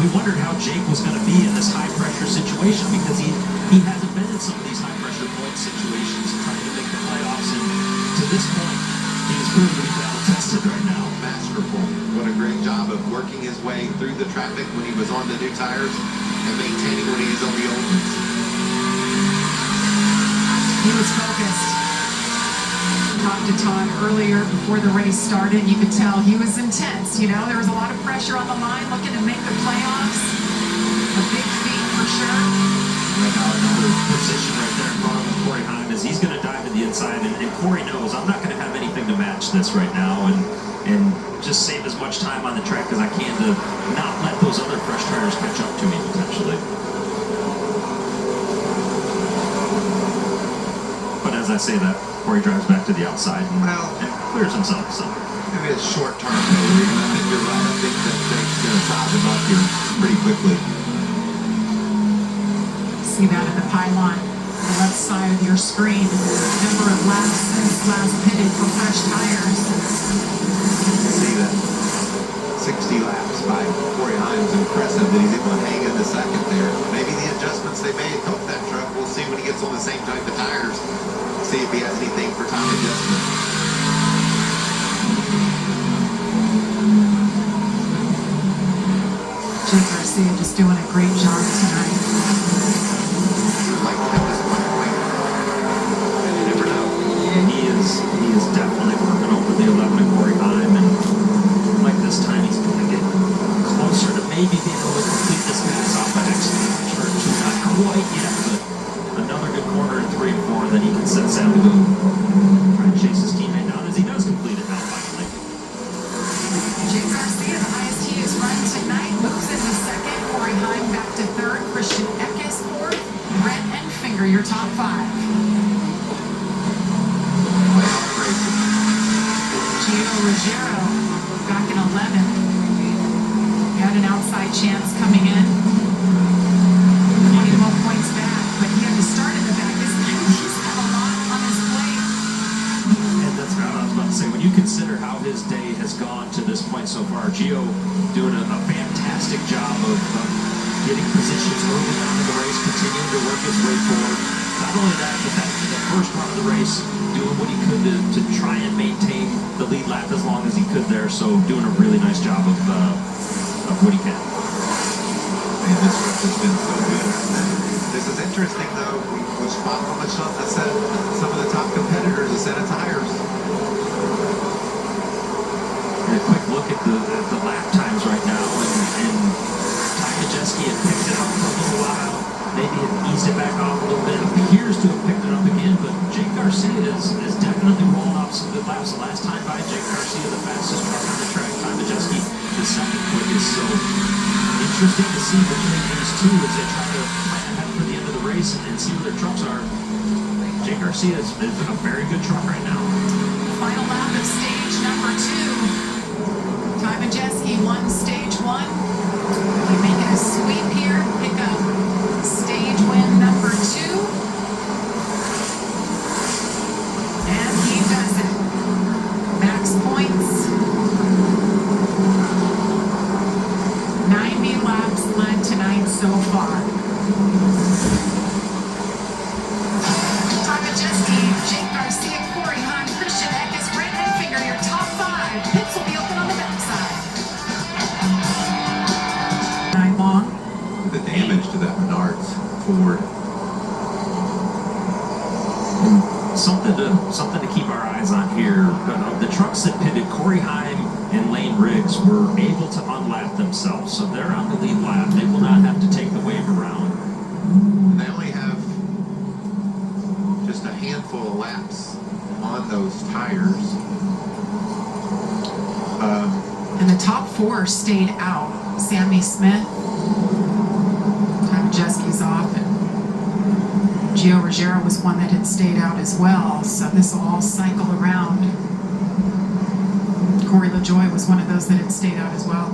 we wondered how Jake was going to be in this high-pressure situation because he hasn't been in some of these high-pressure point situations trying to make the playoffs, and to this point, he's proven to be battle-tested right now. Masterful. What a great job of working his way through the traffic when he was on the new tires and maintaining when he was on the old ones. He was focused. Talked to Todd earlier before the race started. You could tell he was intense. You know, there was a lot of pressure on the line looking to make the playoffs. A big feat for sure. Right now, another position right there in front of him, Corey Heim, is he's going to dive to the inside, and Corey knows I'm not going to have anything to match this right now, and just save as much time on the track as I can to not let those other fresh tires catch up to me potentially. But as I say that, Corey drives back to the outside and clears himself. So maybe it's short term. I think you're right. I think that Jake's going to size him up here pretty quickly. See that in the pylon, the left side of your screen. Number of laps since last pitted for fresh tires. See that 60 laps by Corey Heim's impressive that he's able to hang in the second there. Maybe the adjustments they made help that truck. We'll see when he gets on the same type of tires. See if he has anything for time adjustment. Jake Garcia just doing a great job tonight. Like to have this one point. And you never know. He is definitely working over the 11 of Corey Heim, and like this time he's going to get closer to maybe being able to complete this pass off by excellent church. Not quite yet, but another good corner in 3 and 4 that he can set sail to go try and chase his teammate down as he does complete it now finally. Jake Garcia, the highest he has run tonight, moves into second. Corey Heim back to third. Christian Eckes fourth. Brent Enfinger, your top 5. Gio Ruggiero back in 11th. Got an outside chance coming in. 21 points back, but he had to start in the back. He's got a lot on his plate. And that's what I was about to say. When you consider how his day has gone to this point so far, Gio doing a fantastic job of getting positions early on in the race, continuing to work his way forward. Not only that, but that's the first part of the race, doing what he could to try and maintain the lead lap as long as he could there. So doing a really nice job of what he can. Man, this race has been so good. This is interesting, though. We spot on the shot that said some of the top competitors a set of tires. And a quick look at the lap times right now, and Ty Majeski had picked it up for a little while. Maybe had eased it back off a little bit. Appears to have picked it up again, but Jake Garcia is definitely rolling off some good laps. The last time by Jake Garcia, the fastest truck on the track. Ty Majeski, the second quickest. So interesting to see between these two as they try to plan ahead for the end of the race and see where their trucks are. Jake Garcia is in a very good truck right now. Final lap of stage number 2. Ty Majeski won stage 1. Really making a sweep here. Pick up stage win number 2. And he does it. Max points. 90 laps led tonight so far. Ty Majeski, Jake Garcia, Corey Heim, Christian Eckes, Brent Enfinger, your top 5. Pits will be open on the backside. Night long. The damage to that Menards Ford. Something to keep our eyes on here. The trucks that pitted, Corey Heim and Lane Riggs were able to unlap themselves, so they're on the lead lap. They will not have to take the wave around. They only have just a handful of laps on those tires. And the top 4 stayed out. Sammy Smith, Ty Majeski's off, and Gio Ruggiero was one that had stayed out as well. So this will all cycle around. Corey LaJoie was one of those that had stayed out as well.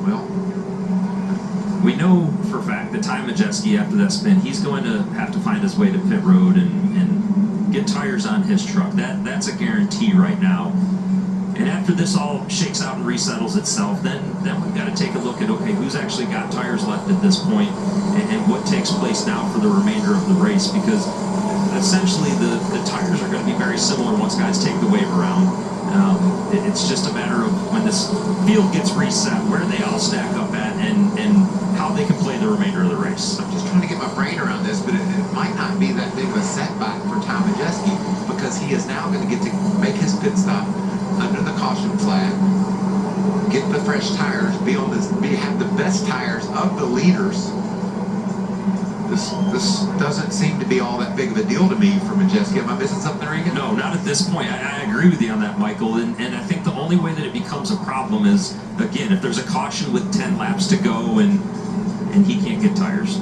Well, we know for a fact that Ty Majeski, after that spin, he's going to have to find his way to pit road and get tires on his truck. That's a guarantee right now. And after this all shakes out and resettles itself, then we've got to take a look at, okay, who's actually got tires left at this point, and what takes place now for the remainder of the race, because essentially the tires are going to be very similar once guys take the wave around. It's just a matter of when this field gets reset, where they all stack up at, and how they can play the remainder of the race. I'm just trying to get my brain around this, but it might not be that big of a setback for Tom Majeski, because he is now going to get to make his pit stop under the caution flag, get the fresh tires, have the best tires of the leaders. This doesn't seem to be all that big of a deal to me for Majeski. Am I missing something, Regan? No, not at this point. I agree with you on that, Michael. And I think the only way that it becomes a problem is, again, if there's a caution with 10 laps to go and he can't get tires.